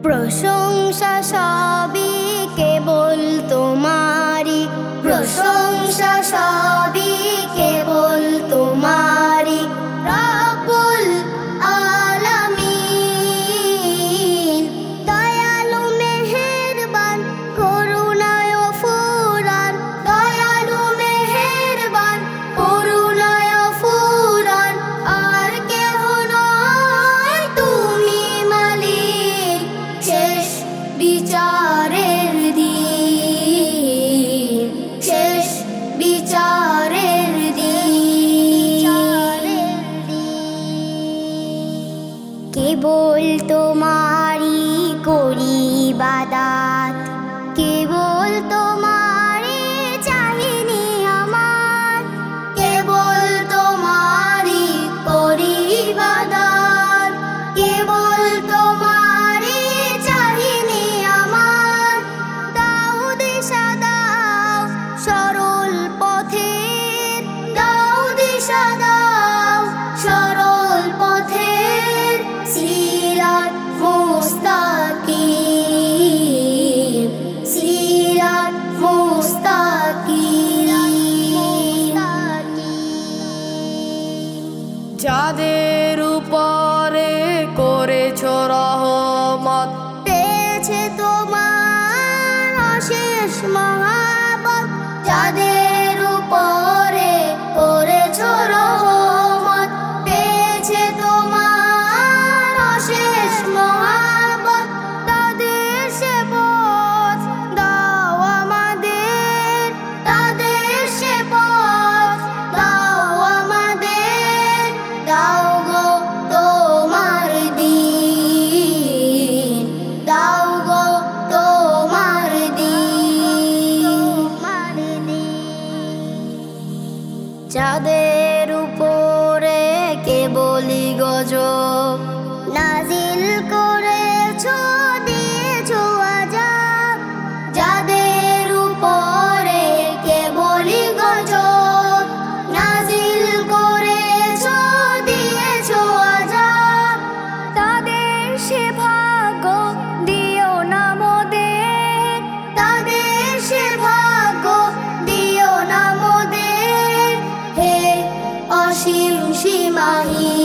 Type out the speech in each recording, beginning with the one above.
প্রশংসা সবই কেবল তোমারি, প্রশংসা সবই কেবল তোমারি। রব্বুল আলামিন দয়ালু মেহেরবান করুণায় ফুরান, দয়ালু মেহেরবান করুণায় ফুরান। আর কেহ নয় তুমি মালিক শেষ বিচারের দিন, শেষ বিচারের দিন। কেবল তোমারি করি ইবাদত, কেবল তোমারি চাহিনি আমার, কেবল তোমারি করি ইবাদত, কেবল তোমারি চাহিনি আমার। দাও দিশা দাও সরল পথের, দাও দিশা দাও সরল পথের। সিরাত মুস্তাকিম, সিরাত মুস্তাকিম। যাদের উপরে করেছো রহমত, পেয়েছে তোমার অশেষ মহাবত। যাদের উপরে করেছো রহমত, পেয়েছে তোমার অশেষ মহাবত। তাদের সে পথ দাও আমাদের, তাদের সে পথ দাও আমাদের। দাও গো তোমার দিন, দাও গো তোমার দিন। যাদের উপরে কেবলই গজব নাজিল করেছো, দিয়েছো আযাব। যাদের উপরে কেবলই গজব নাজিল করেছো, দিয়েছো আযাব। তাদের সে ভাগ্য দিও না মোদের, তাদের সে ভাগ্য দিও না মোদের। হে অসীম সীমাহীন,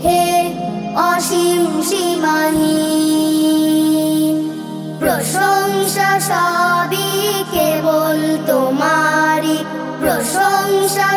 হে অসীম সীমাহীন। প্রশংসা সবই কেবল তোমারি, প্রশংসা